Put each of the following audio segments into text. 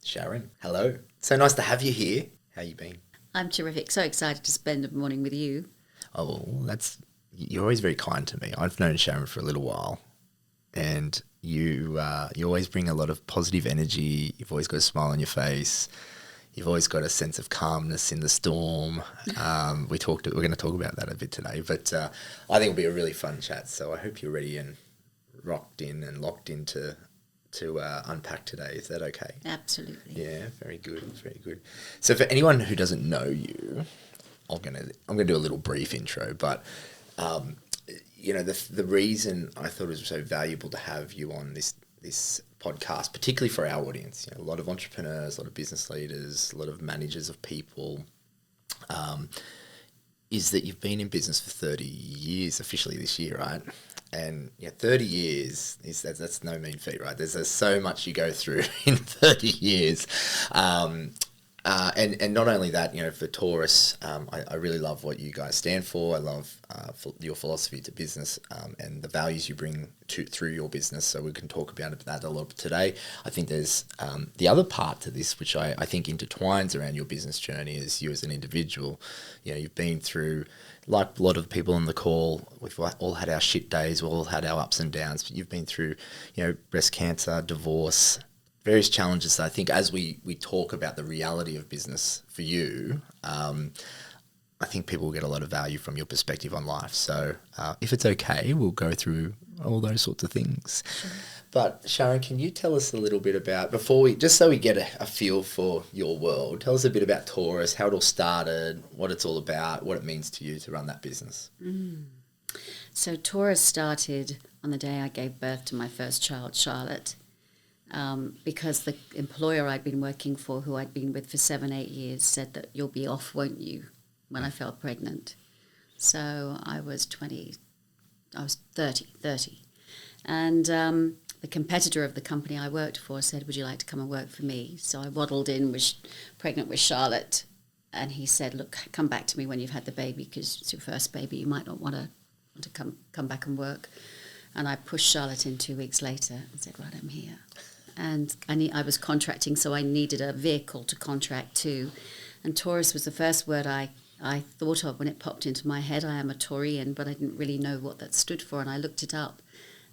Sharon, hello. So nice to have you here. How you been? I'm terrific. So excited to spend a morning with you. Oh, you're always very kind to me. I've known Sharon for a little while, and you always bring a lot of positive energy. You've always got a smile on your face. You've always got a sense of calmness in the storm. We're going to talk about that a bit today, but I think it'll be a really fun chat. So I hope you're ready and rocked in and locked into to unpack today. Is that okay? Absolutely. Yeah, very good, very good. So for anyone who doesn't know you, I'm gonna do a little brief intro, but the reason I thought it was so valuable to have you on this podcast, particularly for our audience, a lot of entrepreneurs, a lot of business leaders, a lot of managers of people, is that you've been in business for 30 years officially this year, right? And 30 years that's no mean feat, right? There's so much you go through in 30 years. And not only that, for Taurus, I really love what you guys stand for. I love your philosophy to business and the values you bring through your business. So we can talk about that a lot today. I think there's the other part to this, which I think intertwines around your business journey, is you as an individual. You've been through, like a lot of people on the call, we've all had our shit days, we've all had our ups and downs. But you've been through, breast cancer, divorce, various challenges. So I think as we talk about the reality of business for you, I think people will get a lot of value from your perspective on life. So if it's okay, we'll go through all those sorts of things. Sure. But Sharon, can you tell us a little bit about, just so we get a feel for your world, tell us a bit about Taurus, how it all started, what it's all about, what it means to you to run that business. So Taurus started on the day I gave birth to my first child, Charlotte. Because the employer I'd been working for, who I'd been with for 7-8 years, said that you'll be off, won't you, when I fell pregnant. So I was 30. And the competitor of the company I worked for said, would you like to come and work for me? So I waddled in, was pregnant with Charlotte, and he said, look, come back to me when you've had the baby, because it's your first baby, you might not want to come back and work. And I pushed Charlotte in 2 weeks later and said, right, I'm here. And I was contracting, so I needed a vehicle to contract to. And Taurus was the first word I thought of when it popped into my head. I am a Taurian, but I didn't really know what that stood for. And I looked it up,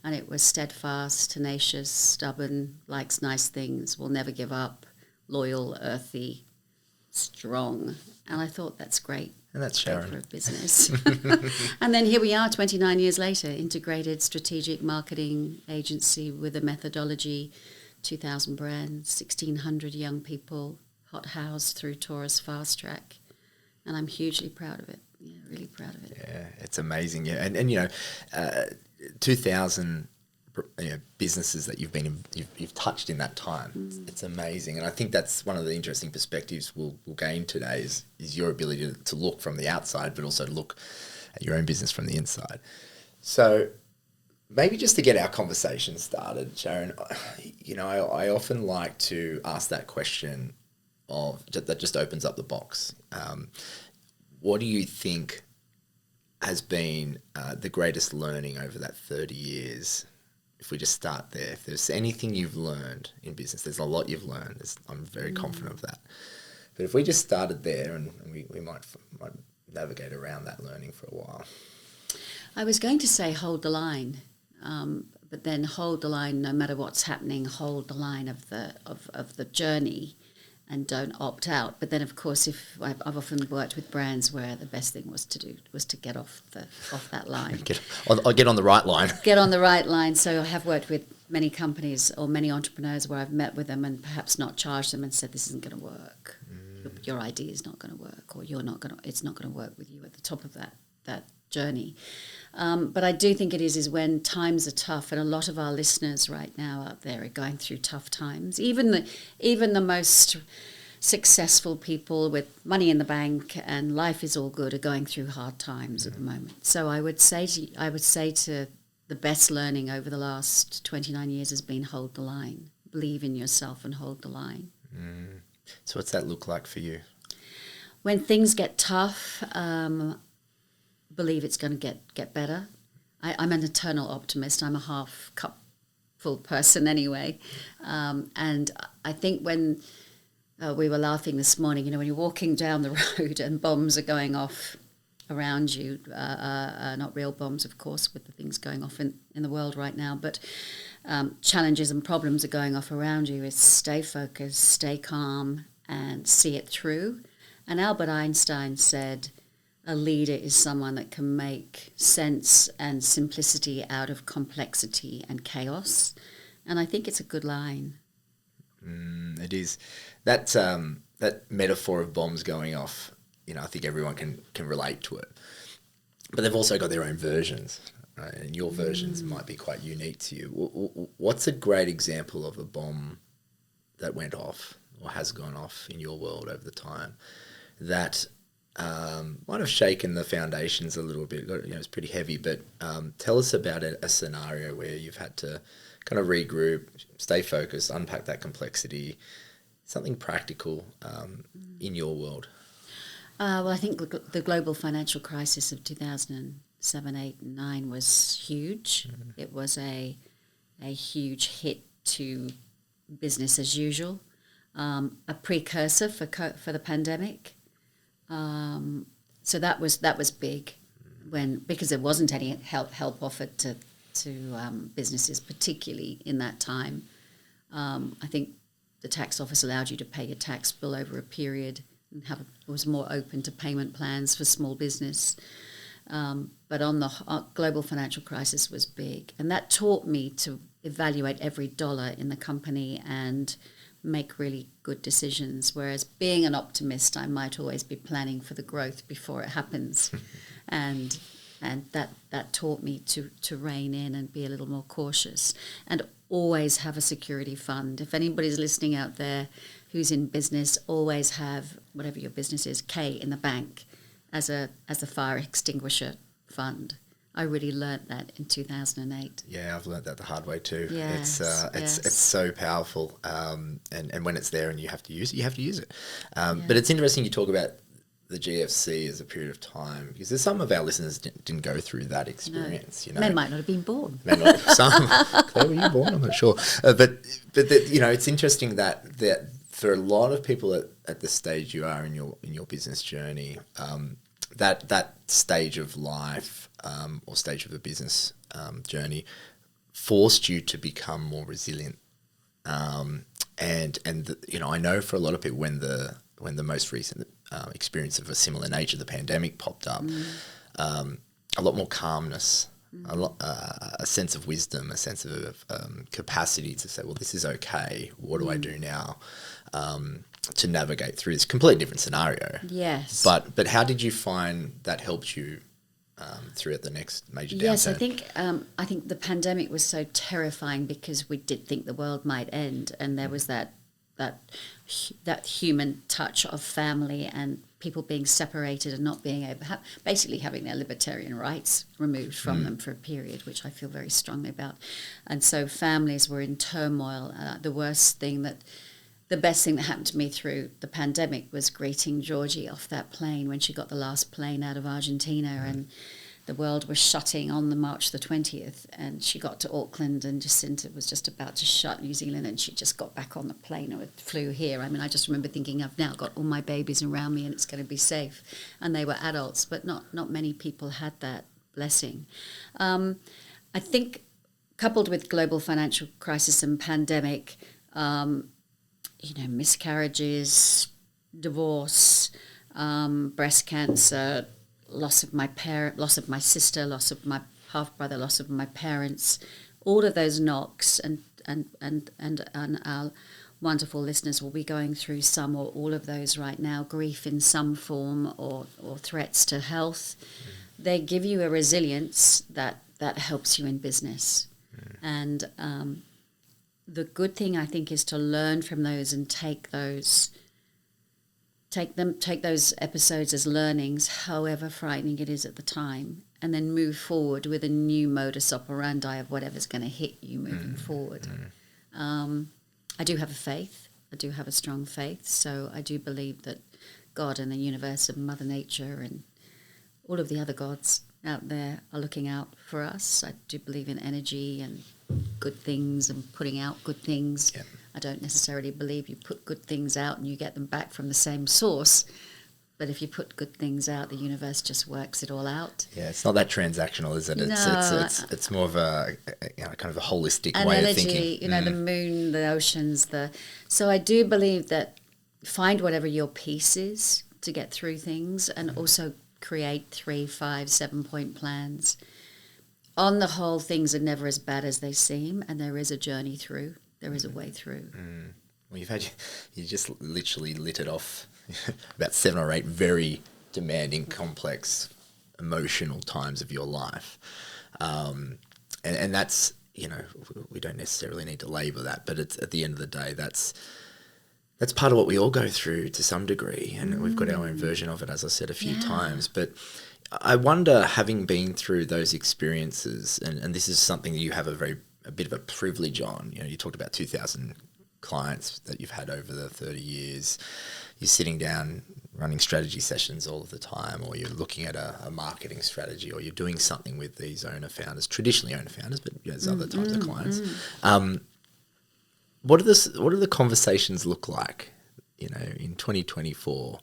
and it was steadfast, tenacious, stubborn, likes nice things, will never give up, loyal, earthy, strong. And I thought, that's great. And that's Sharon. For a business. And then here we are 29 years later, integrated strategic marketing agency with a methodology, 2,000 brands, 1,600 young people, hot housed through Taurus Fast Track. And I'm hugely proud of it. Yeah, really proud of it. Yeah, it's amazing. Yeah, and 2,000 businesses that you've touched in that time. It's amazing, and I think that's one of the interesting perspectives we'll gain today is your ability to look from the outside, but also to look at your own business from the inside. So maybe just to get our conversation started, Sharon, I often like to ask that question that just opens up the box. What do you think has been the greatest learning over that 30 years? If we just start there, if there's anything you've learned in business, there's a lot you've learned. I'm very confident of that. But if we just started there, and we might navigate around that learning for a while. I was going to say hold the line, but then hold the line no matter what's happening. Hold the line of the journey, and don't opt out. But then, of course, if I've often worked with brands where the best thing was to get off that line. Get on the right line. Get on the right line. So I have worked with many companies or many entrepreneurs where I've met with them and perhaps not charged them and said, this isn't going to work. Your idea is not going to work, or it's not going to work with you at the top of that journey. But I do think it is when times are tough, and a lot of our listeners right now out there are going through tough times. Even the most successful people with money in the bank and life is all good are going through hard times at the moment. So I would say to the best learning over the last 29 years has been hold the line. Believe in yourself and hold the line. So what's that look like for you? When things get tough, believe it's going to get better. I'm an eternal optimist. I'm a half cup full person anyway. And I think when We were laughing this morning, when you're walking down the road and bombs are going off around you, not real bombs, of course, with the things going off in the world right now, but challenges and problems are going off around you, is stay focused, stay calm, and see it through. And Albert Einstein said, a leader is someone that can make sense and simplicity out of complexity and chaos. And I think it's a good line. It is. That metaphor of bombs going off, I think everyone can relate to it. But they've also got their own versions, right? And your versions might be quite unique to you. What's a great example of a bomb that went off or has gone off in your world over the time that might have shaken the foundations a little bit? It's pretty heavy, but tell us about a scenario where you've had to kind of regroup, stay focused, unpack that complexity, something practical in your world. Well, I think the global financial crisis of 2007, 8, and 9 was huge. It was a huge hit to business as usual, a precursor for the pandemic. So that was big, because there wasn't any help offered to businesses, particularly in that time. I think the tax office allowed you to pay your tax bill over a period and was more open to payment plans for small business. But on the global financial crisis was big, and that taught me to evaluate every dollar in the company and make really good decisions. Whereas being an optimist, I might always be planning for the growth before it happens, and that taught me to rein in and be a little more cautious, and always have a security fund. If anybody's listening out there who's in business, always have, whatever your business is, K in the bank as a fire extinguisher fund. I really learnt that in 2008. Yeah, I've learnt that the hard way too. Yes, It's so powerful, and when it's there and you have to use it, you have to use it. But it's interesting you talk about the GFC as a period of time, because there's some of our listeners didn't go through that experience. They might not have been born. Some. Claire, were you born? I'm not sure. But it's interesting that for a lot of people at the stage you are in your business journey, that stage of life or stage of the business journey forced you to become more resilient. And I know for a lot of people when the most recent experience of a similar nature, the pandemic, popped up, a lot more calmness, a sense of wisdom, a sense of capacity to say, well, this is okay. What do I do now to navigate through this completely different scenario? Yes. But how did you find that helped you through the next major downturn? Yes, I think the pandemic was so terrifying because we did think the world might end, and there was that human touch of family and people being separated and not being able, basically having their libertarian rights removed from them for a period, which I feel very strongly about. And so families were in turmoil. The best thing that happened to me through the pandemic was greeting Georgie off that plane when she got the last plane out of Argentina, and the world was shutting on the March the 20th, and she got to Auckland and Jacinta was just about to shut New Zealand, and she just got back on the plane and flew here. I mean, I just remember thinking, I've now got all my babies around me and it's going to be safe. And they were adults, but not many people had that blessing. I think coupled with global financial crisis and pandemic, miscarriages, divorce, breast cancer, loss of my sister, loss of my half brother, loss of my parents, all of those knocks, and our wonderful listeners will be going through some or all of those right now, grief in some form or threats to health. They give you a resilience that helps you in business. And the good thing, I think, is to learn from those and take those episodes as learnings, however frightening it is at the time, and then move forward with a new modus operandi of whatever's going to hit you moving forward. I do have a faith. I do have a strong faith. So I do believe that God and the universe and Mother Nature and all of the other gods out there are looking out for us. I do believe in energy and good things and putting out good things. I don't necessarily believe you put good things out and you get them back from the same source. But if you put good things out, the universe just works it all out. Yeah, it's not that transactional, is it? It's more of a kind of a holistic way energy, of thinking. the moon, the oceans. So I do believe that find whatever your piece is to get through things, and also create 3, 5, 7-point plans. On the whole, things are never as bad as they seem, and there is a journey through. There is a way through. Well, you just literally lit it off. About 7 or 8 very demanding, complex, emotional times of your life. And that's, we don't necessarily need to label that, but it's at the end of the day, that's part of what we all go through to some degree. And we've got our own version of it, as I said a few times. But I wonder, having been through those experiences, and this is something that you have a bit of a privilege on. You talked about 2,000 clients that you've had over the 30 years. You're sitting down running strategy sessions all of the time, or you're looking at a marketing strategy, or you're doing something with these owner-founders, traditionally owner-founders, but there's other types of clients. What do the conversations look like, in 2024?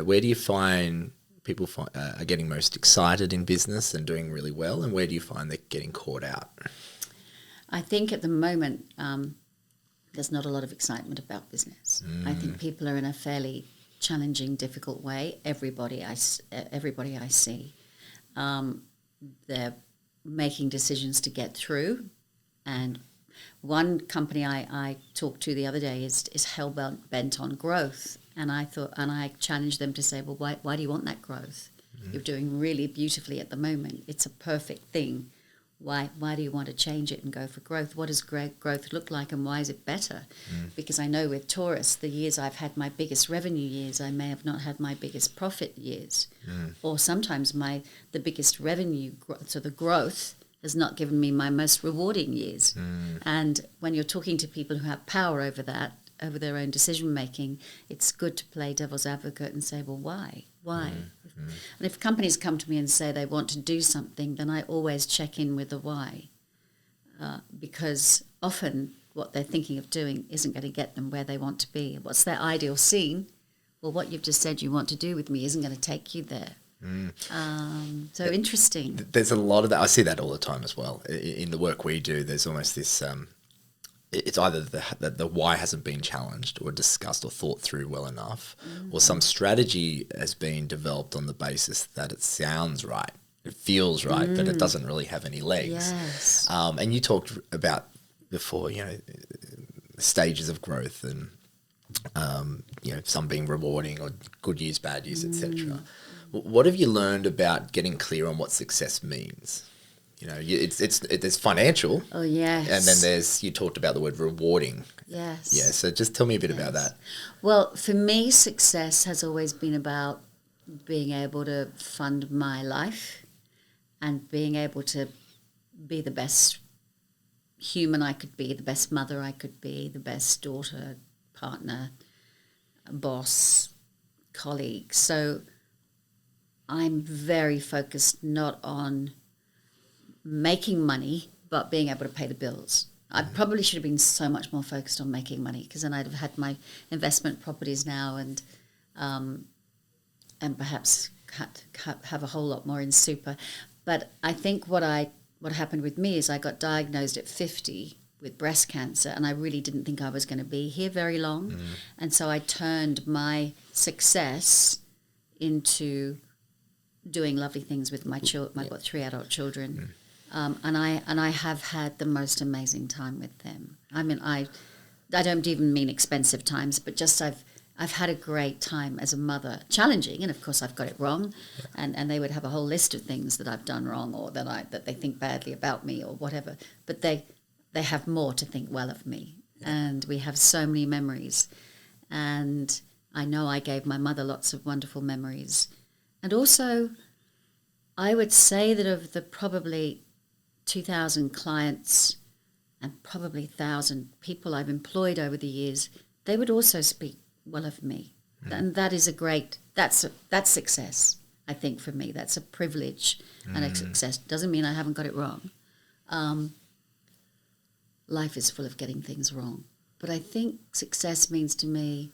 Where do you find people are getting most excited in business and doing really well, and where do you find they're getting caught out? I think at the moment, there's not a lot of excitement about business. I think people are in a fairly challenging, difficult way. Everybody I see, they're making decisions to get through. And one company I talked to the other day is hell bent on growth. And I challenged them to say, well, why do you want that growth? You're doing really beautifully at the moment. It's a perfect thing. Why do you want to change it and go for growth? What does growth look like, and why is it better? Because I know with Taurus, the years I've had my biggest revenue years, I may have not had my biggest profit years. Or sometimes the biggest revenue, so the growth has not given me my most rewarding years. And when you're talking to people who have power over that, over their own decision making, it's good to play devil's advocate and say, well, why? And if companies come to me and say they want to do something, then I always check in with the why, because often what they're thinking of doing isn't going to get them where they want to be. What's their ideal scene? Well, what you've just said you want to do with me isn't going to take you there. So interesting. There's a lot of that. I see that all the time as well. In the work we do, there's almost this... it's either that the why hasn't been challenged or discussed or thought through well enough, or some strategy has been developed on the basis that it sounds right, it feels right, but it doesn't really have any legs. Yes. And you talked about before, stages of growth and, some being rewarding or good years, bad years, etc. What have you learned about getting clear on what success means? There's financial. Oh, yes. And then you talked about the word rewarding. Yes. Yeah, so just tell me a bit about that. Well, for me, success has always been about being able to fund my life and being able to be the best human I could be, the best mother I could be, the best daughter, partner, boss, colleague. So I'm very focused not on making money, but being able to pay the bills. I probably should have been so much more focused on making money, because then I'd have had my investment properties now and perhaps have a whole lot more in super. But I think what happened with me is I got diagnosed at 50 with breast cancer, and I really didn't think I was going to be here very long. And so I turned my success into doing lovely things with my children. I've got 3 adult children. And I have had the most amazing time with them. I mean, I don't even mean expensive times, but just I've had a great time as a mother. Challenging, and of course I've got it wrong, and they would have a whole list of things that I've done wrong, or that they think badly about me, or whatever. But they have more to think well of me, and we have so many memories. And I know I gave my mother lots of wonderful memories, and also I would say that of the probably 2,000 clients and probably 1,000 people I've employed over the years, they would also speak well of me. And that is that's success, I think, for me. That's a privilege and a success. Doesn't mean I haven't got it wrong. Life is full of getting things wrong. But I think success means to me,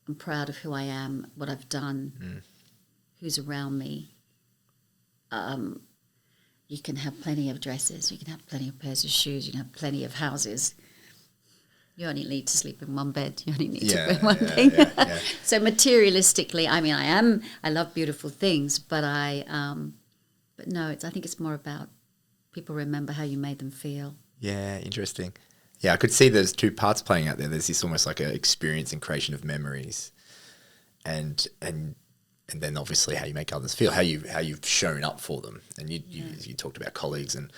I'm proud of who I am, what I've done, who's around me. You can have plenty of dresses, you can have plenty of pairs of shoes, you can have plenty of houses. You only need to sleep in one bed. You only need to wear one thing. So materialistically, I mean, I love beautiful things, but but no, I think it's more about people remember how you made them feel. Yeah, interesting. Yeah, I could see there's two parts playing out there. There's this almost like an experience and creation of memories, and then obviously how you make others feel, how you've shown up for them. And you talked about colleagues and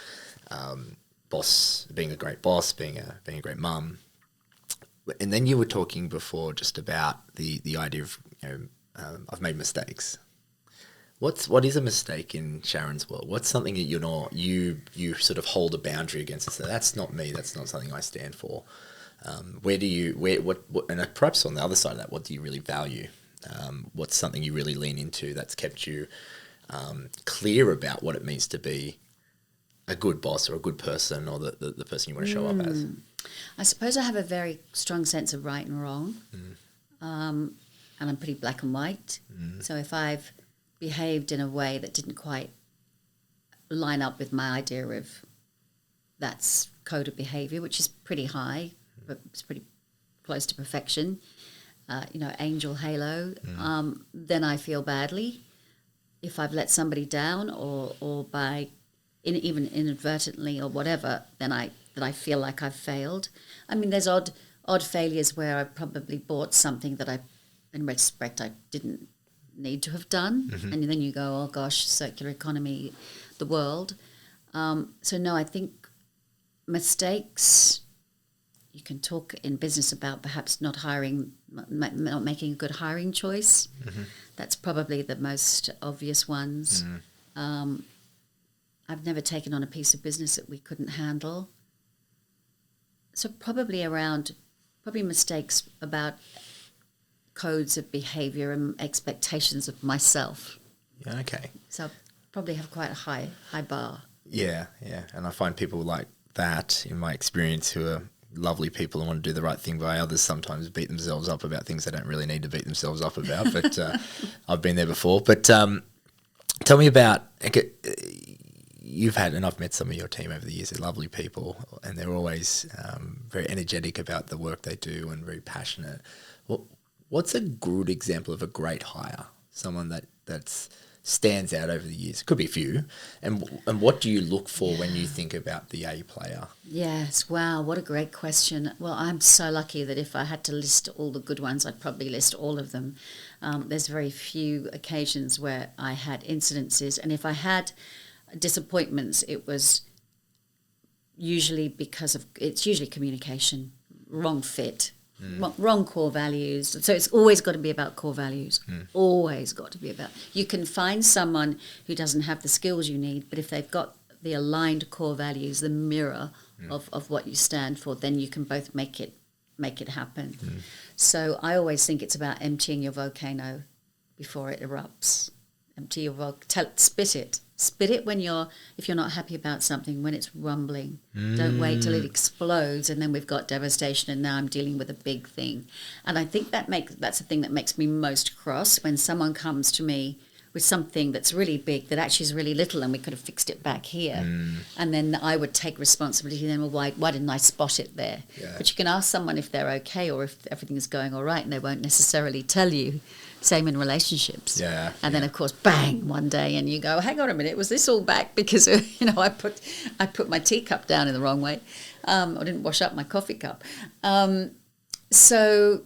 boss, being a great boss, being a great mum. And then you were talking before just about the idea of, I've made mistakes. What is a mistake in Sharon's world? What's something that you sort of hold a boundary against and say, that's not me, that's not something I stand for? And perhaps on the other side of that, what do you really value? What's something you really lean into that's kept you clear about what it means to be a good boss or a good person, or the person you want to show up as? I suppose I have a very strong sense of right and wrong, and I'm pretty black and white. So if I've behaved in a way that didn't quite line up with my idea of that's code of behaviour, which is pretty high, but it's pretty close to perfection, angel halo, then I feel badly. If I've let somebody down or by even inadvertently or whatever, then I feel like I've failed. I mean, there's odd failures where I probably bought something that in retrospect, I didn't need to have done. And then you go, oh gosh, circular economy, the world. So no, I think mistakes, you can talk in business about perhaps not making a good hiring choice. That's probably the most obvious ones. I've never taken on a piece of business that we couldn't handle. So probably mistakes about codes of behaviour and expectations of myself. Yeah, okay. So I probably have quite a high bar. Yeah. And I find people like that, in my experience, who are lovely people and want to do the right thing by others, sometimes beat themselves up about things they don't really need to beat themselves up about. But I've been there before. But tell me about... You've had, and I've met some of your team over the years, they're lovely people, and they're always very energetic about the work they do and very passionate. What's a good example of a great hire? Someone that stands out over the years? It could be a few. And what do you look for when you think about the A player? Yes, wow, what a great question. Well, I'm so lucky that if I had to list all the good ones, I'd probably list all of them. There's very few occasions where I had incidences, and if I had disappointments, it was usually it's usually communication, wrong fit, wrong core values. So it's always got to be about core values. Always got to be about. You can find someone who doesn't have the skills you need, but if they've got the aligned core values, the mirror of what you stand for, then you can both make it happen. So I always think it's about emptying your volcano before it erupts. Empty your spit it. Spit it if you're not happy about something, when it's rumbling. Don't wait till it explodes and then we've got devastation and now I'm dealing with a big thing. And I think that's the thing that makes me most cross, when someone comes to me with something that's really big that actually is really little and we could have fixed it back here. And then I would take responsibility then, well, why didn't I spot it there? Yeah. But you can ask someone if they're okay or if everything's going all right, and they won't necessarily tell you. Same in relationships. Yeah. And then of course, bang, one day, and you go, hang on a minute, was this all back because I put my teacup down in the wrong way, or didn't wash up my coffee cup. So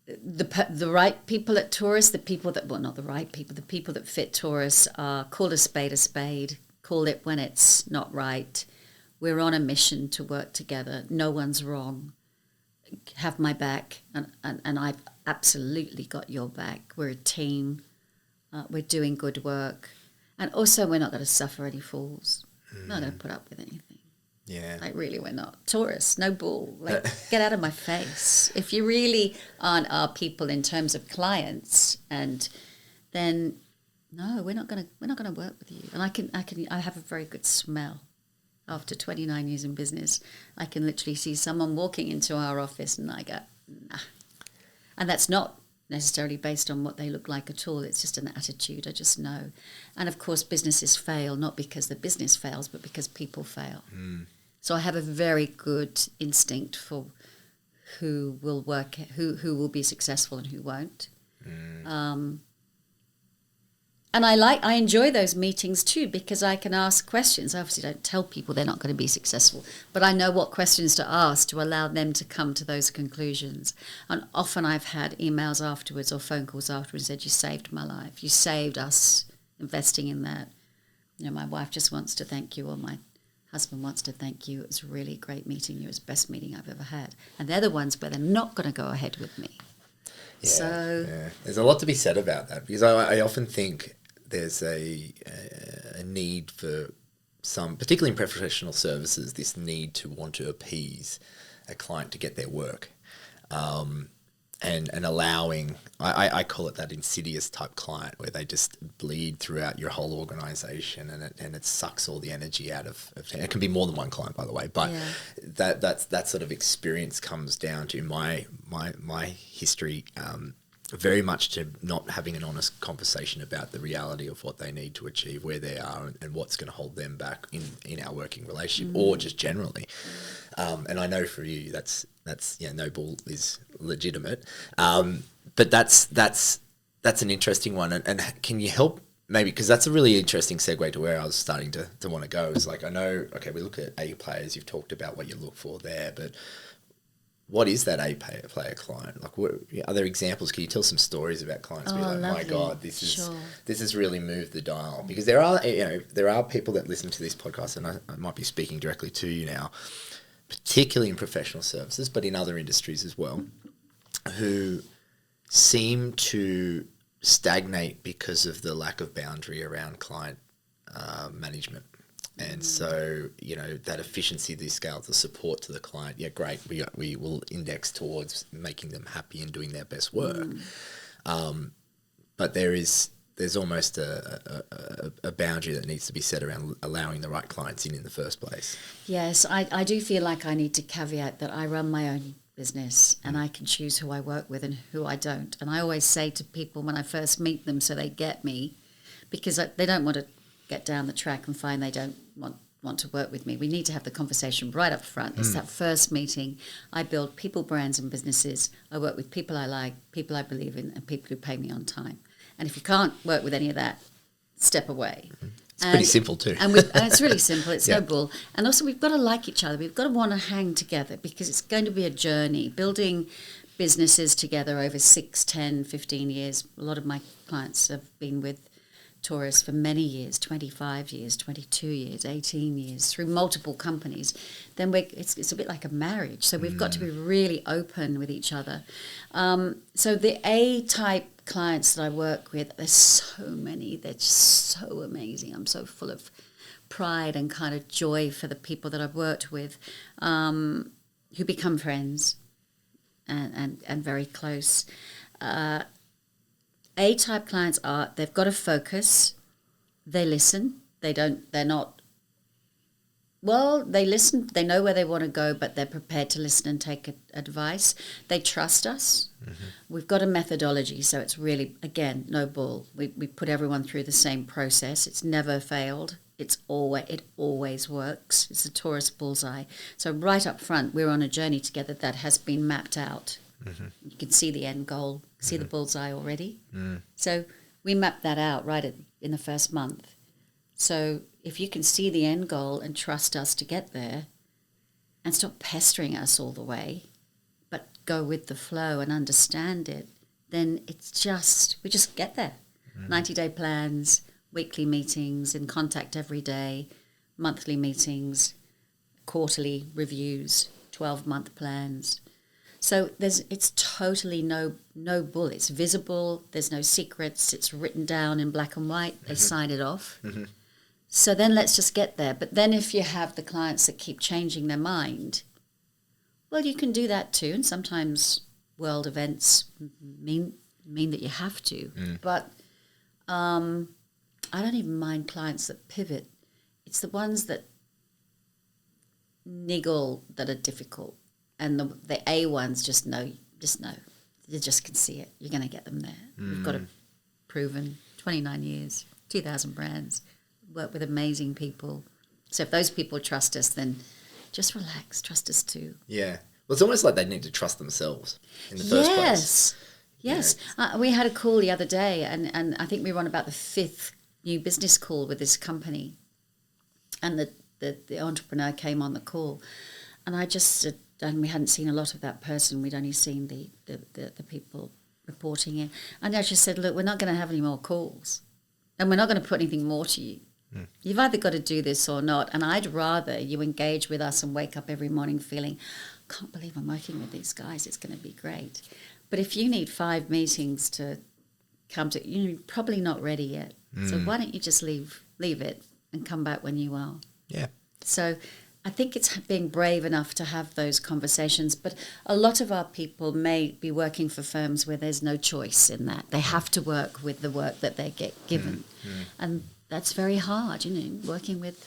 the right people at Taurus, the people that fit Taurus are called a spade, call it when it's not right. We're on a mission to work together. No one's wrong. Have my back, and I've absolutely got your back. We're a team. We're doing good work. And also, we're not going to suffer any fools. We're not going to put up with anything. Yeah. Like, really, we're not. Taurus, no bull. Like, get out of my face. If you really aren't our people in terms of clients, and then, no, we're not going to work with you. And I have a very good smell. after 29 years in business, I can literally see someone walking into our office and I go, nah. And that's not necessarily based on what they look like at all. It's just an attitude. I just know. And of course, businesses fail, not because the business fails, but because people fail. So I have a very good instinct for who will work, who will be successful and who won't. And I enjoy those meetings too, because I can ask questions. I obviously don't tell people they're not going to be successful, but I know what questions to ask to allow them to come to those conclusions. And often I've had emails afterwards or phone calls afterwards and said, you saved my life. You saved us investing in that. You know, my wife just wants to thank you, or my husband wants to thank you. It was really a great meeting. It was the best meeting I've ever had. And they're the ones where they're not going to go ahead with me. Yeah, there's a lot to be said about that, because I often think there's a need for some, particularly in professional services, this need to want to appease a client to get their work, and allowing, I call it that insidious type client, where they just bleed throughout your whole organisation, and it sucks all the energy out of it can be more than one client, by the way, but that sort of experience comes down to my history, very much to not having an honest conversation about the reality of what they need to achieve, where they are, and what's going to hold them back in our working relationship, or just generally. And I know for you that's no bull is legitimate, but that's an interesting one. And can you help maybe, because that's a really interesting segue to where I was starting to want to go. Is like, I know, okay, we look at A players. You've talked about what you look for there, but what is that A player client? Like, are there examples? Can you tell some stories about clients? Be like, lovely. My God, this has really moved the dial. Because there are people that listen to this podcast, and I might be speaking directly to you now, particularly in professional services, but in other industries as well, who seem to stagnate because of the lack of boundary around client management. And so, that efficiency, these scales, the support to the client, great. We will index towards making them happy and doing their best work. But there's almost a boundary that needs to be set around allowing the right clients in the first place. Yes, I do feel like I need to caveat that I run my own business and I can choose who I work with and who I don't. And I always say to people when I first meet them, so they get me, because they don't want to get down the track and find they don't want to work with me. We need to have the conversation right up front. It's that first meeting. I build people, brands and businesses. I work with people I like, people I believe in, and people who pay me on time. And if you can't work with any of that, step away. It's pretty simple too. And it's really simple. It's no bull. And also we've got to like each other. We've got to want to hang together, because it's going to be a journey. Building businesses together over 6, 10, 15 years. A lot of my clients have been with Taurus for many years, 25 years, 22 years, 18 years, through multiple companies. Then it's a bit like a marriage. So we've got to be really open with each other. So the A-type clients that I work with, there's so many. They're just so amazing. I'm so full of pride and kind of joy for the people that I've worked with, who become friends and very close. A-type clients they've got to focus, they listen, they listen, they know where they want to go, but they're prepared to listen and take advice. They trust us. We've got a methodology, so it's really, again, no bull. We put everyone through the same process. It's never failed. It always works. It's a Taurus bullseye. So right up front, we're on a journey together that has been mapped out. You can see the end goal, see the bullseye already. So we mapped that out right in the first month. So if you can see the end goal and trust us to get there, and stop pestering us all the way, but go with the flow and understand it, then we just get there. 90-day plans, weekly meetings, in contact every day, monthly meetings, quarterly reviews, 12-month plans. So it's totally no bull. It's visible. There's no secrets. It's written down in black and white. They sign it off. So then let's just get there. But then if you have the clients that keep changing their mind, well, you can do that too. And sometimes world events mean that you have to. But I don't even mind clients that pivot. It's the ones that niggle that are difficult, and the A ones just know. You just can see it. You're going to get them there. We've got a proven 29 years, 2,000 brands, work with amazing people. So if those people trust us, then just relax. Trust us too. Yeah. Well, it's almost like they need to trust themselves in the first place. Yes. We had a call the other day, and I think we were on about the 5th new business call with this company. And the entrepreneur came on the call. And I just said, and we hadn't seen a lot of that person. We'd only seen the people reporting it. And I just said, look, we're not going to have any more calls. And we're not going to put anything more to you. You've either got to do this or not. And I'd rather you engage with us and wake up every morning feeling, I can't believe I'm working with these guys. It's going to be great. But if you need 5 meetings to come to, you're probably not ready yet. So why don't you just leave it and come back when you are? Yeah. So I think it's being brave enough to have those conversations, but a lot of our people may be working for firms where there's no choice in that. They have to work with the work that they get given. And that's very hard, working with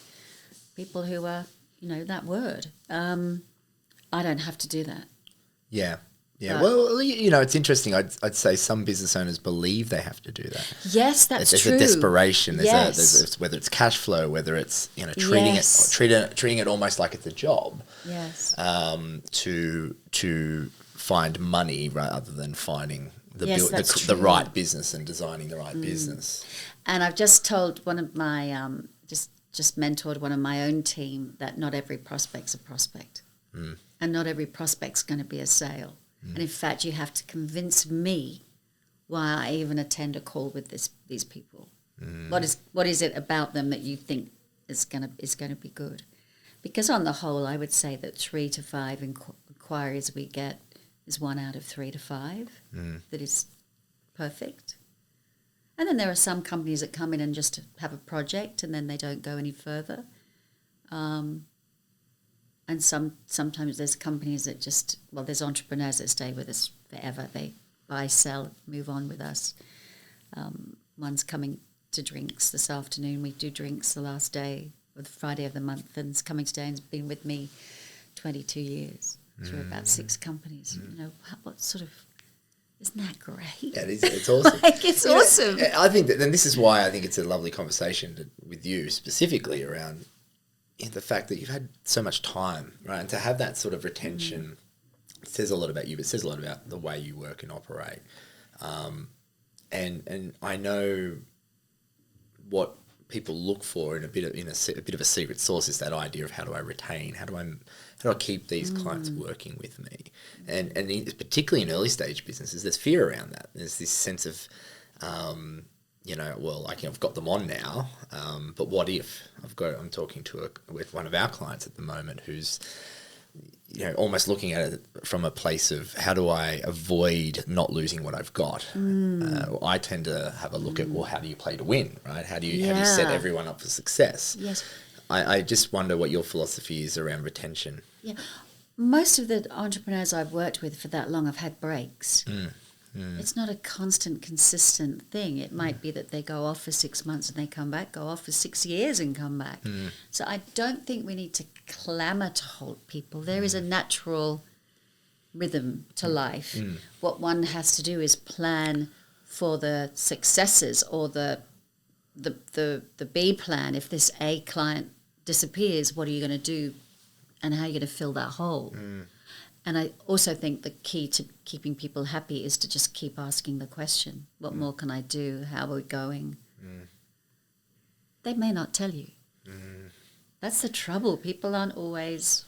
people who are, that word. I don't have to do that. Yeah. Yeah, well, it's interesting. I'd say some business owners believe they have to do that. Yes, that's true. There's a desperation. There's whether it's cash flow, whether it's treating it almost like it's a job. Yes. To find money rather than finding the right business and designing the right business. And I've just told one of my just mentored one of my own team that not every prospect's a prospect, and not every prospect's going to be a sale. And in fact, you have to convince me why I even attend a call with these people. What is it about them that you think is going to be good? Because on the whole, I would say that 3 to 5 inquiries we get is 1 out of 3 to 5 that is perfect. And then there are some companies that come in and just have a project and then they don't go any further. And sometimes there's companies that there's entrepreneurs that stay with us forever. They buy, sell, move on with us. One's coming to drinks this afternoon. We do drinks the last day of the Friday of the month, and it's coming today and has been with me 22 years through about 6 companies. What sort of... Isn't that great? Yeah, it's awesome. It's awesome. I think that, and this is why I think it's a lovely conversation with you specifically around the fact that you've had so much time, right? And to have that sort of retention says a lot about you, but it says a lot about the way you work and operate. And I know what people look for in a bit of a secret sauce is that idea of how do I retain, how do I keep these clients working with me, and particularly in early stage businesses, there's fear around that. There's this sense of I've got them on now, but what if I'm talking with one of our clients at the moment who's almost looking at it from a place of how do I avoid not losing what I've got. I tend to have a look at, how do you play to win, right? How do you set everyone up for success? Yes. I just wonder what your philosophy is around retention. Yeah, most of the entrepreneurs I've worked with for that long have had breaks. It's not a constant, consistent thing. It might be that they go off for 6 months and they come back, go off for 6 years and come back. So I don't think we need to clamour to hold people. There is a natural rhythm to life. What one has to do is plan for the successes or the B plan. If this A client disappears, what are you going to do and how are you going to fill that hole? And I also think the key to keeping people happy is to just keep asking the question, what more can I do? How are we going? They may not tell you. That's the trouble. People aren't always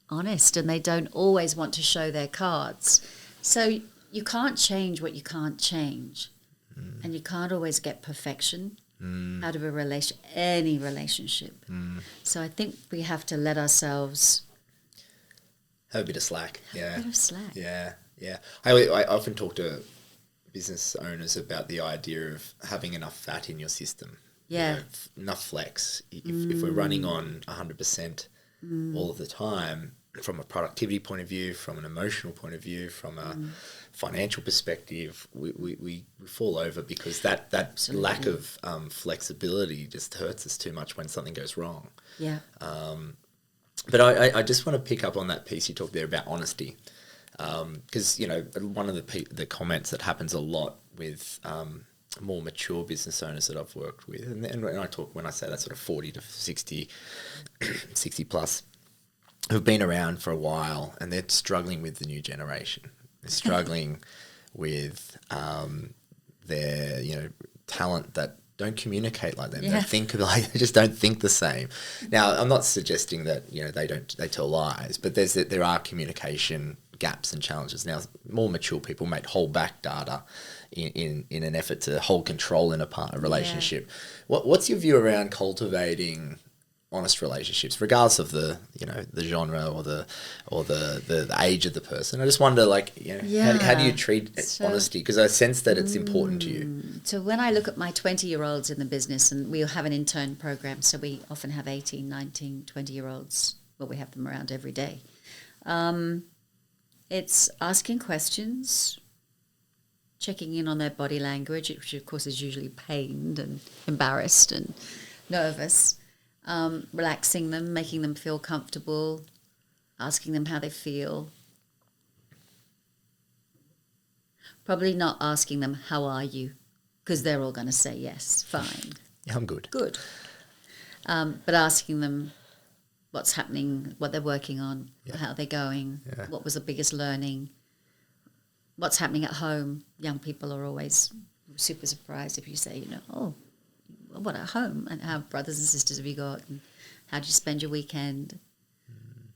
honest and they don't always want to show their cards. So you can't change what you can't change. And you can't always get perfection out of any relationship. So I think we have to let ourselves... have a bit of slack. Yeah. A bit of slack. Yeah. I often talk to business owners about the idea of having enough fat in your system. Yeah. Enough flex. If we're running on 100% all of the time, from a productivity point of view, from an emotional point of view, from a financial perspective, we fall over because that Absolutely. Lack of flexibility just hurts us too much when something goes wrong. Yeah. But I just want to pick up on that piece you talked there about honesty, because one of the comments that happens a lot with more mature business owners that I've worked with, and when I say that sort of 40 to 60 plus, who've been around for a while, and they're struggling with the new generation. They're struggling with their talent that don't communicate like them. Yeah. They just don't think the same. Now, I'm not suggesting that they tell lies, but there are communication gaps and challenges. Now, more mature people might hold back data in an effort to hold control in a relationship. Yeah. What's your view around cultivating honest relationships, regardless of the genre or the age of the person? I just wonder, how do you treat honesty? Because I sense that it's important to you. So when I look at my 20-year-olds in the business, and we'll have an intern program, so we often have 18, 19, 20-year-olds. Well, we have them around every day. It's asking questions, checking in on their body language, which of course is usually pained and embarrassed and nervous. Relaxing them, making them feel comfortable, asking them how they feel. Probably not asking them, how are you? Because they're all going to say yes, fine. Yeah, I'm good. Good. But asking them what's happening, what they're working on, how they're going, what was the biggest learning, what's happening at home. Young people are always super surprised if you say, what at home, and how brothers and sisters have you got, and how do you spend your weekend?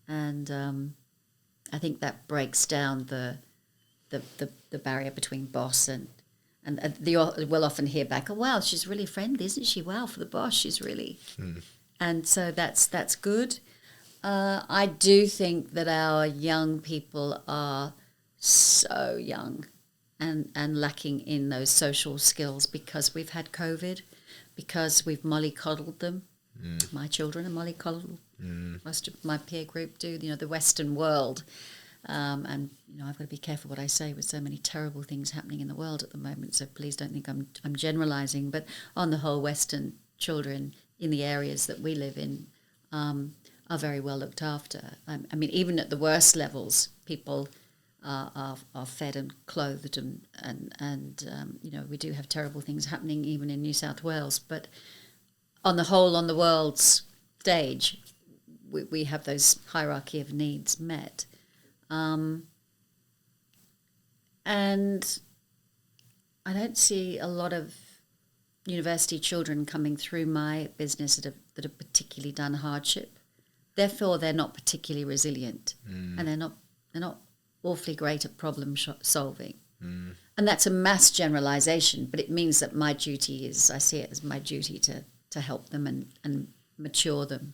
And I think that breaks down the barrier between boss and we'll often hear back, oh wow, she's really friendly, isn't she? Wow, for the boss, she's really. And so that's good. I do think that our young people are so young and lacking in those social skills because we've had COVID, because we've mollycoddled them. My children are mollycoddled. Most of my peer group do, the Western world. And I've got to be careful what I say with so many terrible things happening in the world at the moment, so please don't think I'm generalising. But on the whole, Western children in the areas that we live in are very well looked after. I mean, even at the worst levels, people are fed and clothed, and we do have terrible things happening even in New South Wales. But on the whole, on the world's stage, we have those hierarchy of needs met. And I don't see a lot of university children coming through my business that have particularly done hardship. Therefore, they're not particularly resilient, and they're not awfully great at problem solving. And that's a mass generalization, but it means that my duty is, I see it as my duty to help them and mature them.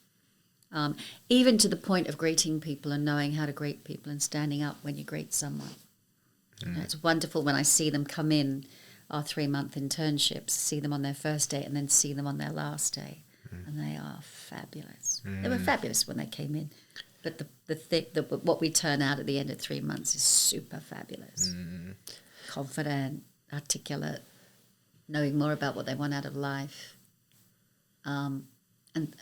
Even to the point of greeting people and knowing how to greet people and standing up when you greet someone. It's wonderful when I see them come in our 3-month internships, see them on their first day and then see them on their last day. And they are fabulous. They were fabulous when they came in. But what we turn out at the end of 3 months is super fabulous. Confident, articulate, knowing more about what they want out of life. And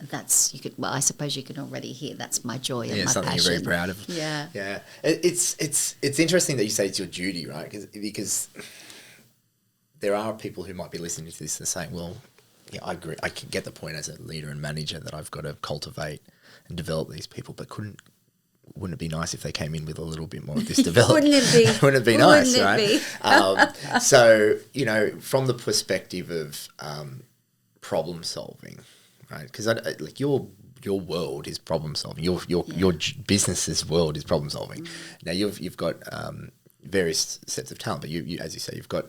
that's, I suppose you can already hear that's my joy and my passion. Something you're very proud of. Yeah. Yeah. It's interesting that you say it's your duty, right? Because there are people who might be listening to this and saying, well, yeah, I agree. I can get the point as a leader and manager that I've got to cultivate and develop these people, but wouldn't it be nice if they came in with a little bit more of this development? Wouldn't it be? Wouldn't it be nice, right? So, from the perspective of problem solving, right? Because your world is problem solving. Your business's world is problem solving. Now you've got various sets of talent, but you as you say, you've got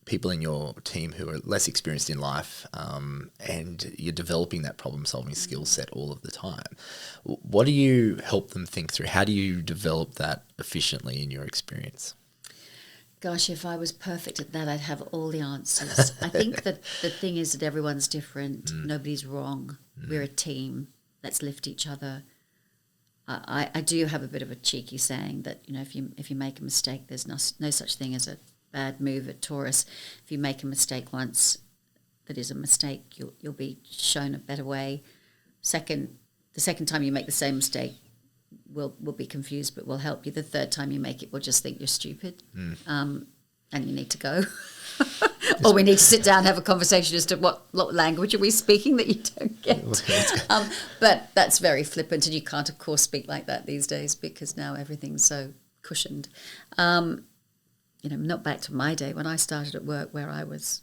people in your team who are less experienced in life, and you're developing that problem solving skill set all of the time. What do you help them think through? How do you develop that efficiently in your experience? Gosh, if I was perfect at that, I'd have all the answers. I think that the thing is that everyone's different. Nobody's wrong. We're a team. Let's lift each other. I do have a bit of a cheeky saying that, if you make a mistake, there's no such thing as a bad move at Taurus. If you make a mistake once, that is a mistake. You'll be shown a better way. Second, the second time you make the same mistake, we'll be confused, but we'll help you. The third time you make it, we'll just think you're stupid, and you need to go. Or we need to sit down and have a conversation as to what language are we speaking that you don't get. But that's very flippant, and you can't, of course, speak like that these days because now everything's so cushioned. Not back to my day when I started at work where I was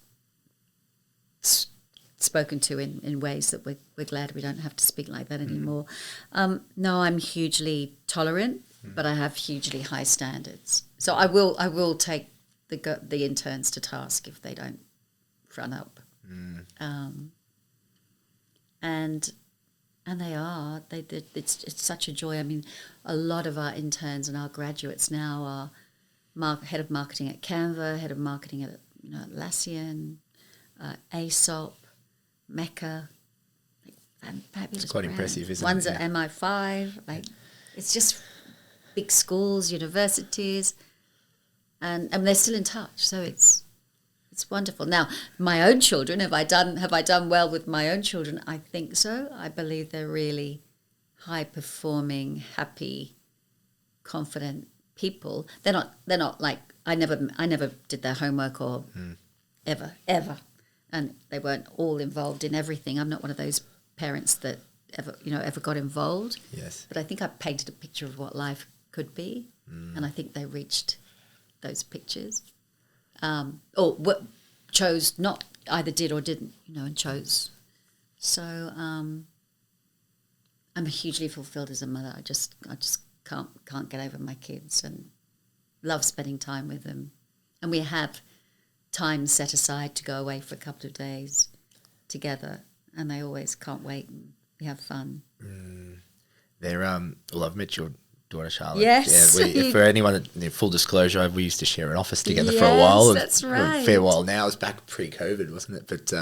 spoken to in ways that we're glad we don't have to speak like that anymore. No, I'm hugely tolerant, but I have hugely high standards. So I will take the interns to task if they don't front up. And it's such a joy. I mean, a lot of our interns and our graduates now are head of marketing at Canva, head of marketing at Atlassian, Aesop, Mecca. Fabulous. It's quite brands. impressive, isn't One's it? at MI5. It's just big schools, universities, and they're still in touch. So it's wonderful. Now, my own children, have I done well with my own children? I think so. I believe they're really high performing, happy, confident people. They're not like I never did their homework or ever, and they weren't all involved in everything. I'm not one of those parents that ever got involved. Yes. But I think I painted a picture of what life could be, and I think they reached those pictures. Or chose not, either did or didn't, and chose. So I'm hugely fulfilled as a mother. I just can't get over my kids and love spending time with them. And we have time set aside to go away for a couple of days together, and they always can't wait, and we have fun. They're well, I've met your daughter Charlotte. Yes. Yeah, for anyone, full disclosure, we used to share an office together for a while. That's right. A fair while now. It was back pre-COVID, wasn't it? But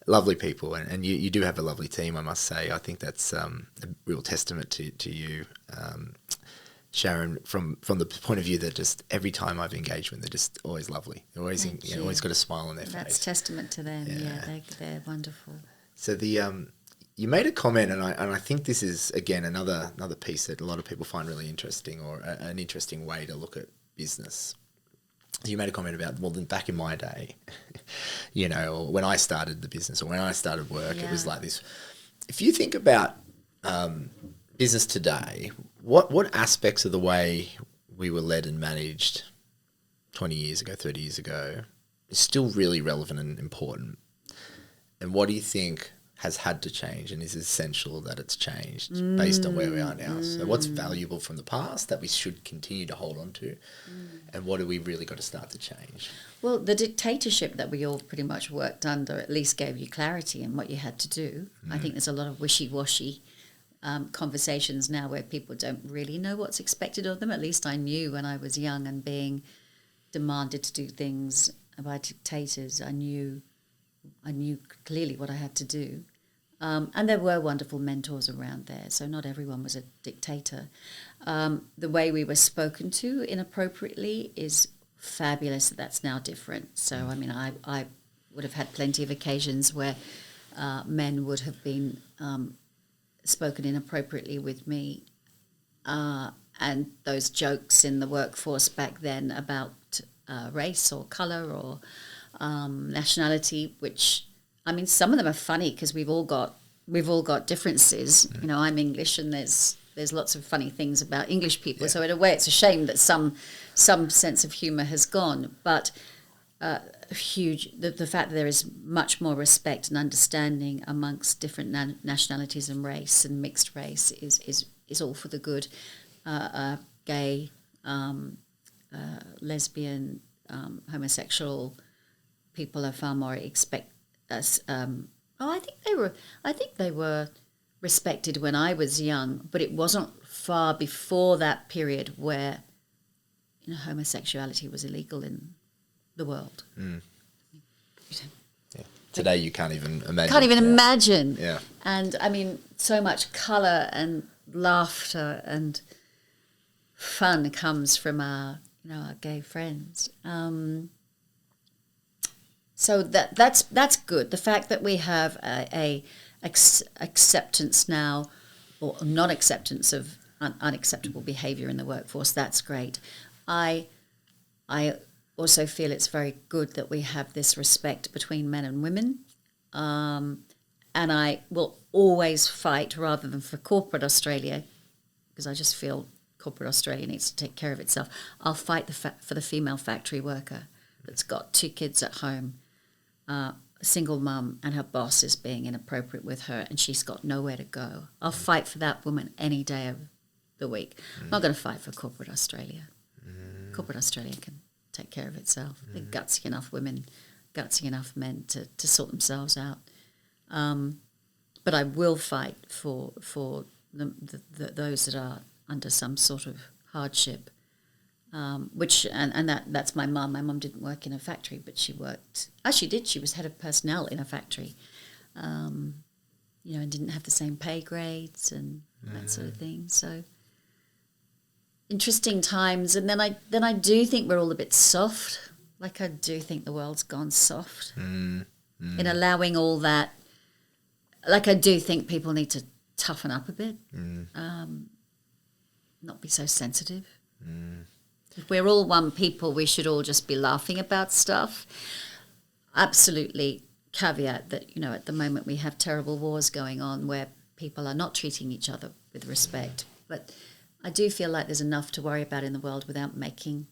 lovely people, and you do have a lovely team, I must say. I think that's a real testament to you, Sharon, from the point of view that just every time I've engaged with them, they're just always lovely. They're always always got a smile on their face. That's testament to them. Yeah, they're wonderful. So you made a comment, and I think this is again another piece that a lot of people find really interesting, or an interesting way to look at business. You made a comment about, well, then back in my day, or when I started the business or when I started work, it was like this. If you think about business today, what aspects of the way we were led and managed 20 years ago, 30 years ago, is still really relevant and important? And what do you think has had to change and is essential that it's changed based on where we are now? So what's valuable from the past that we should continue to hold on to, and what do we really got to start to change? Well, the dictatorship that we all pretty much worked under at least gave you clarity in what you had to do. I think there's a lot of wishy-washy conversations now where people don't really know what's expected of them. At least I knew when I was young and being demanded to do things by dictators. I knew clearly what I had to do. And there were wonderful mentors around there, so not everyone was a dictator. The way we were spoken to inappropriately is fabulous. That's now different. So, I mean, I would have had plenty of occasions where men would have been spoken inappropriately with me. And those jokes in the workforce back then about race or colour or nationality, which, I mean, some of them are funny because we've all got differences. I'm English, and there's lots of funny things about English people. So in a way, it's a shame that some sense of humour has gone. But the fact that there is much more respect and understanding amongst different nationalities and race and mixed race is all for the good. Gay, lesbian, homosexual people are far more I think they were respected when I was young, but it wasn't far before that period where homosexuality was illegal in the world. Yeah. Today you can't even imagine. Imagine. Yeah. And I mean, so much colour and laughter and fun comes from our gay friends. So that's good. The fact that we have a acceptance now or non-acceptance of unacceptable behaviour in the workforce. That's great. I also feel it's very good that we have this respect between men and women. And I will always fight, rather than for corporate Australia, because I just feel corporate Australia needs to take care of itself. I'll fight for the female factory worker that's got 2 kids at home, a single mum, and her boss is being inappropriate with her and she's got nowhere to go. I'll fight for that woman any day of the week. I'm not going to fight for corporate Australia. Corporate Australia can take care of itself. They're gutsy enough women, gutsy enough men to sort themselves out. But I will fight for those that are under some sort of hardship, that's my mum. My mum didn't work in a factory, but she worked. She did. She was head of personnel in a factory, and didn't have the same pay grades and that sort of thing. So interesting times. And then I do think we're all a bit soft. Like I do think the world's gone soft in allowing all that. Like I do think people need to toughen up a bit, not be so sensitive. If we're all one people, we should all just be laughing about stuff. Absolutely caveat that, at the moment we have terrible wars going on where people are not treating each other with respect. But I do feel like there's enough to worry about in the world without making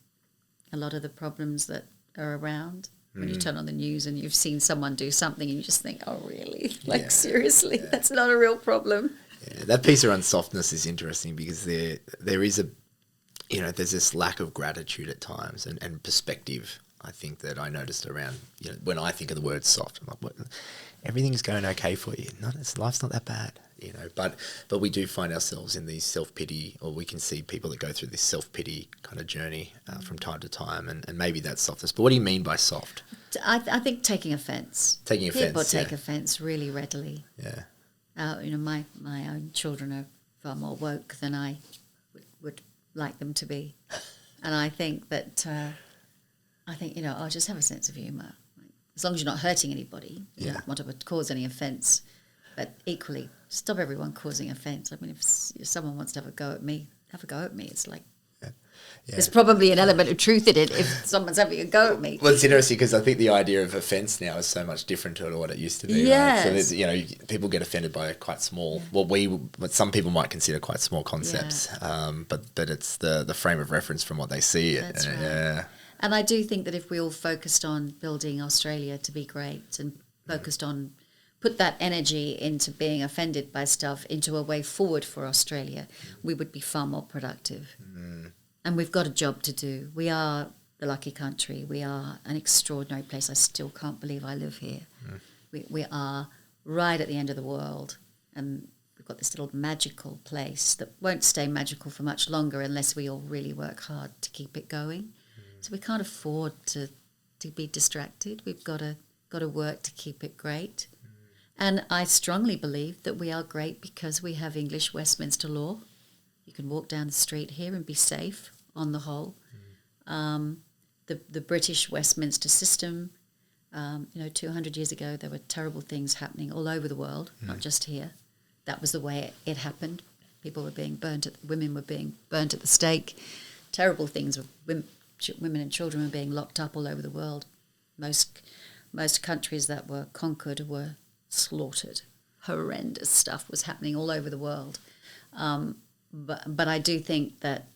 a lot of the problems that are around. When you turn on the news and you've seen someone do something and you just think, oh, really? Seriously, that's not a real problem. Yeah, that piece around softness is interesting because there is there's this lack of gratitude at times and perspective. I think that I noticed around, when I think of the word soft, I'm like, what? Everything's going okay for you. Life's not that bad, But we do find ourselves in these self-pity, or we can see people that go through this self-pity kind of journey from time to time, and maybe that's softness. But what do you mean by soft? I think taking offence. People take offence really readily. Yeah. My own children are far more woke than I would like them to be, and I think that I'll just have a sense of humour. As long as you're not hurting anybody, you don't want to cause any offence. But equally, stop everyone causing offence. I mean, if someone wants to have a go at me, have a go at me. It's like, there's probably an element of truth in it if someone's having a go at me. Well, it's interesting because I think the idea of offence now is so much different to what it used to be. Yes. Right? So people get offended by quite small, what some people might consider quite small concepts. Yeah. But it's the frame of reference from what they see. That's right. Yeah. And I do think that if we all focused on building Australia to be great and focused on put that energy into being offended by stuff into a way forward for Australia, we would be far more productive. And we've got a job to do. We are the lucky country. We are an extraordinary place. I still can't believe I live here. We are right at the end of the world, and we've got this little magical place that won't stay magical for much longer unless we all really work hard to keep it going. So we can't afford to be distracted. We've got to work to keep it great. And I strongly believe that we are great because we have English Westminster law. You can walk down the street here and be safe on the whole. The British Westminster system, 200 years ago, there were terrible things happening all over the world, not just here. That was the way it happened. People were being women were being burnt at the stake. Terrible things. Women and children were being locked up all over the world. Most countries that were conquered were slaughtered. Horrendous stuff was happening all over the world. But I do think that,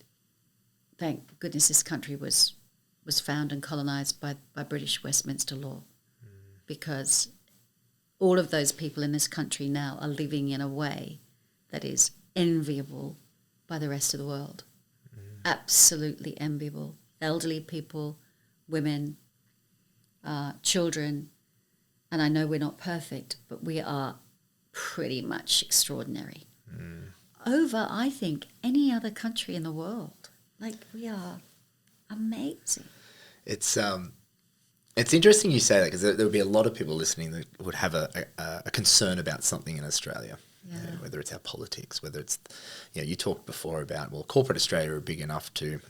thank goodness, this country was found and colonised by British Westminster law, because all of those people in this country now are living in a way that is enviable by the rest of the world. Absolutely enviable. Elderly people, women, children, and I know we're not perfect, but we are pretty much extraordinary. Over, I think, any other country in the world. Like, we are amazing. It's interesting you say that, because there would be a lot of people listening that would have a concern about something in Australia. Yeah. Whether it's our politics, whether it's, you talked before about, corporate Australia are big enough to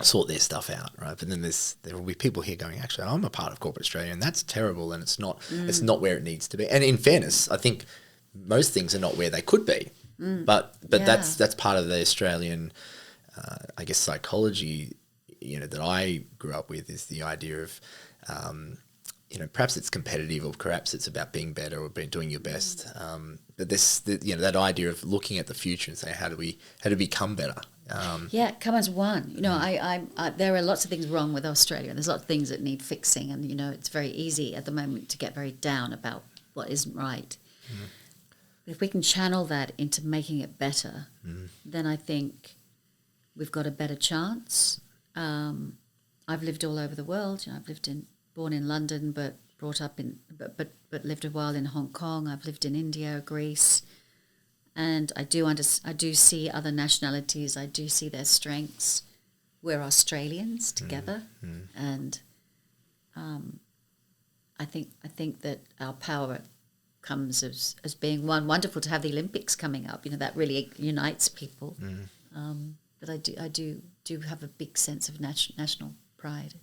sort their stuff out, right? But then there will be people here going, actually, I'm a part of corporate Australia, and that's terrible, and it's not where it needs to be. And in fairness, I think most things are not where they could be. But Yeah. that's part of the Australian, I guess, psychology, that I grew up with, is the idea of, perhaps it's competitive, or perhaps it's about being better, or doing your best. But that idea of looking at the future and saying, how do we become better? Come as one. There are lots of things wrong with Australia. There's lots of things that need fixing, and it's very easy at the moment to get very down about what isn't right. But if we can channel that into making it better, then I think we've got a better chance. I've lived all over the world. I've born in London, but brought up but lived a while in Hong Kong. I've lived in India, Greece, and I do see other nationalities. I do see their strengths. We're Australians together, and I think that our power comes as being one. Wonderful to have the Olympics coming up. That really unites people. But I do have a big sense of national pride.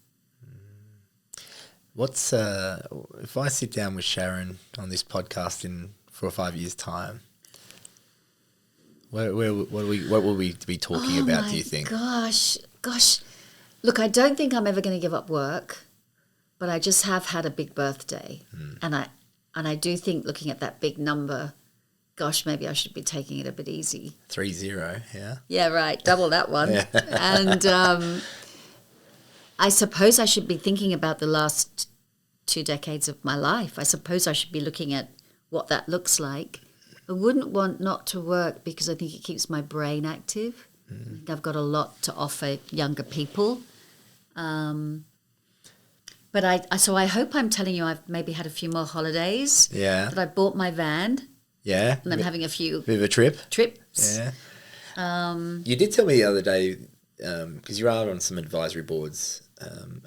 What's if I sit down with Sharon on this podcast in 4 or 5 years' time? What will we be talking about? Do you think? Gosh, look, I don't think I'm ever going to give up work, but I just have had a big birthday, and I do think, looking at that big number, gosh, maybe I should be taking it a bit easy. 30, yeah. Yeah, right, double that one. Yeah. And I suppose I should be thinking about the last 2 decades of my life. I suppose I should be looking at what that looks like. I wouldn't want not to work, because I think it keeps my brain active. I think I've got a lot to offer younger people. But I hope I'm telling you I've maybe had a few more holidays. Yeah. That I bought my van. Yeah. And I'm having a few bit of a trips. Yeah. You did tell me the other day, because you are on some advisory boards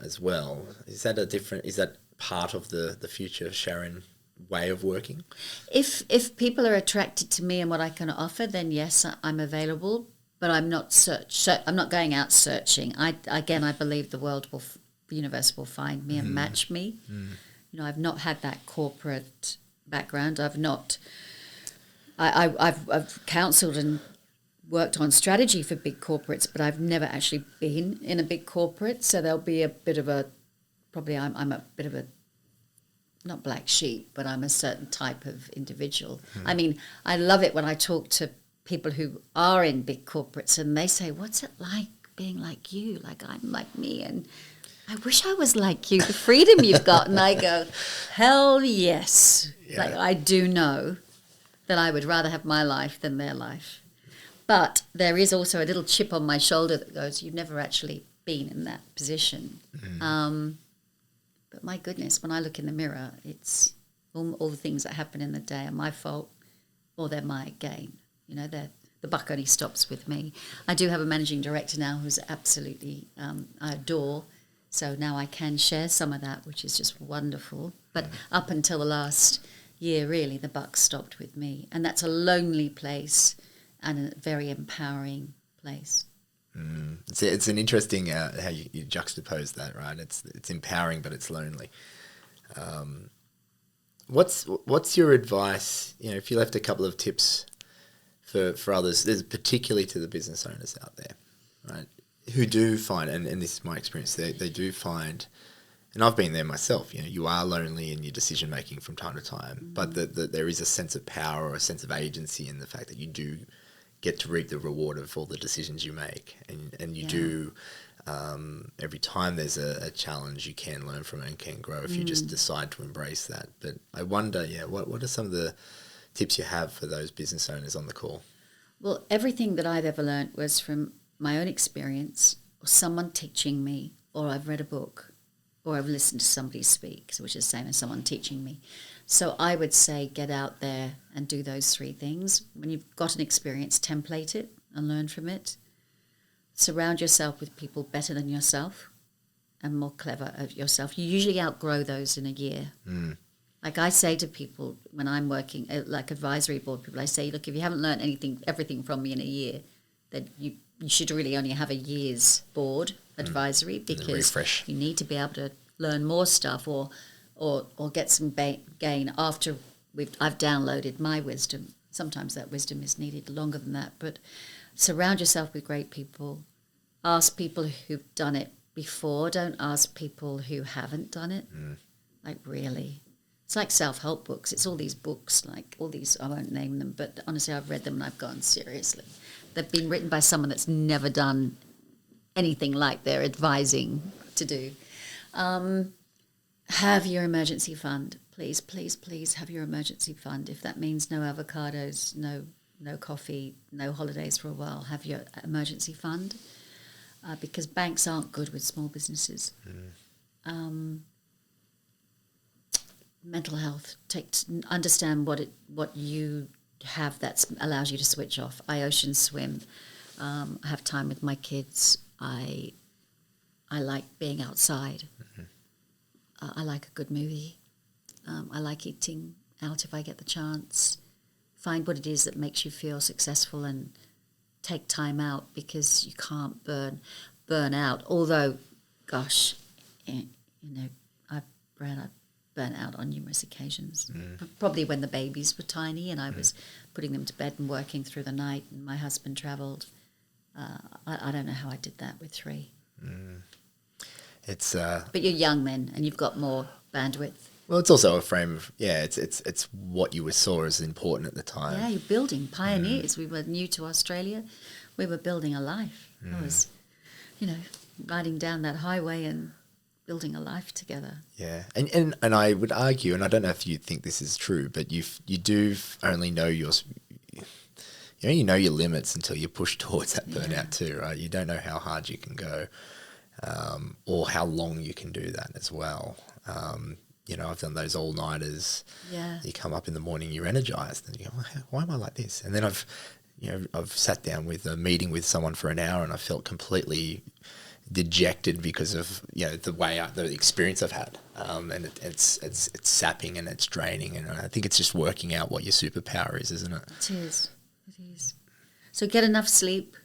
as well. Is that part of the future Sharon way of working? If people are attracted to me and what I can offer, then yes, I'm available. But I'm not I'm not going out searching. I believe the universe will find me and match me. I've not had that corporate background. I've counselled and worked on strategy for big corporates, but I've never actually been in a big corporate. So there'll be a bit of I'm a bit of a, not black sheep, but I'm a certain type of individual. I mean, I love it when I talk to people who are in big corporates and they say, what's it like being like you? Like, I'm like me, and I wish I was like you, the freedom you've got. And I go, hell yes. Yeah. Like, I do know that I would rather have my life than their life. But there is also a little chip on my shoulder that goes, you've never actually been in that position. But my goodness, when I look in the mirror, it's all the things that happen in the day are my fault, or they're my gain. The buck only stops with me. I do have a managing director now who's absolutely, I adore. So now I can share some of that, which is just wonderful. But up until the last year, really, the buck stopped with me. And that's a lonely place and a very empowering place. It's an interesting how you juxtapose that, right? It's empowering, but it's lonely. What's your advice? If you left a couple of tips for others, particularly to the business owners out there, right, who do find, and this is my experience, they do find, and I've been there myself. You are lonely in your decision making from time to time, but that there is a sense of power or a sense of agency in the fact that you do get to reap the reward of all the decisions you make, and you do. Every time there's a challenge, you can learn from it and can grow if you just decide to embrace that. But I wonder, what are some of the tips you have for those business owners on the call? Well, everything that I've ever learned was from my own experience, or someone teaching me, or I've read a book, or I've listened to somebody speak, which is the same as someone teaching me. So I would say get out there and do those 3 things. When you've got an experience, template it and learn from it. Surround yourself with people better than yourself and more clever of yourself. You usually outgrow those in a year. Like I say to people when I'm working, like advisory board people, I say, look, if you haven't learned everything from me in a year, then you should really only have a year's board advisory, because you need to be able to learn more stuff or get some gain after I've downloaded my wisdom. Sometimes that wisdom is needed longer than that, but surround yourself with great people. Ask people who've done it before. Don't ask people who haven't done it. Like, really. It's like self-help books. It's all these books, like all these, I won't name them, but honestly, I've read them and I've gone, seriously. They've been written by someone that's never done anything like they're advising to do. Have your emergency fund. Please, please, please have your emergency fund. If that means no avocados, no coffee, no holidays for a while, have your emergency fund. Because banks aren't good with small businesses. Mental health. Understand what you have that allows you to switch off. I ocean swim. I have time with my kids. I like being outside. I like a good movie. I like eating out if I get the chance. Find what it is that makes you feel successful and take time out, because you can't burn out. Although, gosh, I've burnt out on numerous occasions. Probably when the babies were tiny and I was putting them to bed and working through the night, and my husband travelled. I don't know how I did that with 3. It's but you're young men and you've got more bandwidth. well, it's also a frame of it's what you saw as important at the time. Yeah, you're building pioneers. We were new to Australia. We were building a life. I was, riding down that highway and building a life together. Yeah, and I would argue, and I don't know if you think this is true, but you do only know you know your limits until you push towards that burnout too, right? You don't know how hard you can go, or how long you can do that as well. I've done those all-nighters. Yeah. You come up in the morning, you're energized, and you go, why am I like this? And then I've sat down with a meeting with someone for an hour and I felt completely dejected because of the experience I've had, and it's sapping and it's draining, and I think it's just working out what your superpower is, isn't it? It is. So get enough sleep,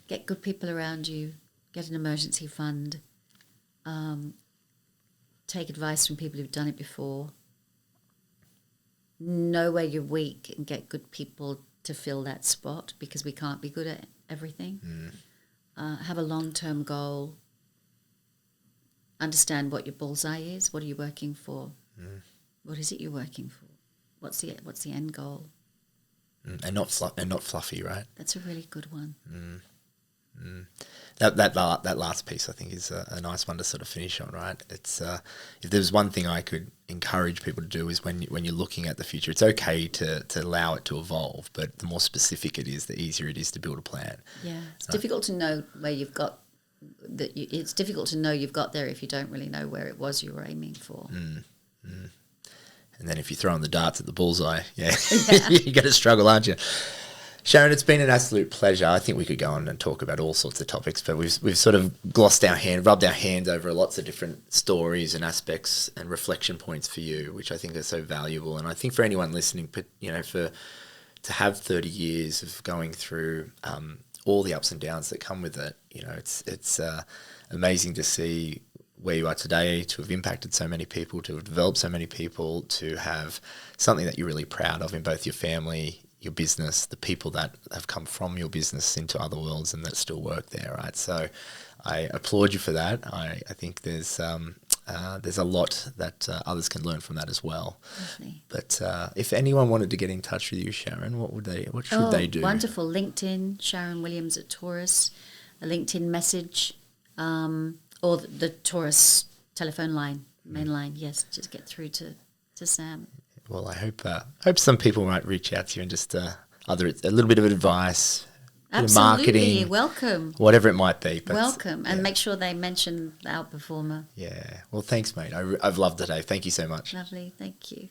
get good people around you, get an emergency fund, take advice from people who've done it before, know where you're weak and get good people to fill that spot, because we can't be good at everything. Have a long-term goal. Understand what your bullseye is. What are you working for? What is it you're working for? What's the end goal? And not fluffy, right? That's a really good one. That last piece, I think, is a nice one to sort of finish on, right? It's if there's one thing I could encourage people to do is when you're looking at the future, it's okay to allow it to evolve, but the more specific it is, the easier it is to build a plan. Yeah, it's difficult to know where you've got that. It's difficult to know you've got there if you don't really know where it was you were aiming for. And then if you throw in the darts at the bullseye, you're going to struggle, aren't you? Sharon, it's been an absolute pleasure. I think we could go on and talk about all sorts of topics, but we've sort of rubbed our hands over lots of different stories and aspects and reflection points for you, which I think are so valuable. And I think for anyone listening, to have 30 years of going through all the ups and downs that come with it, it's amazing to see where you are today, to have impacted so many people, to have developed so many people, to have something that you're really proud of in both your family, your business, the people that have come from your business into other worlds and that still work there, right? So I applaud you for that. I think there's a lot that others can learn from that as well. Definitely. But if anyone wanted to get in touch with you, Sharon, what should they do? Wonderful. LinkedIn, Sharon Williams at Taurus, a LinkedIn message, or the Taurus telephone line, main line. Yes, just get through to Sam. Well, I hope some people might reach out to you and just either a little bit of advice, marketing, welcome, whatever it might be. But welcome, and make sure they mention the Outperformer. Yeah. Well, thanks, mate. I've loved it. Thank you so much. Lovely. Thank you.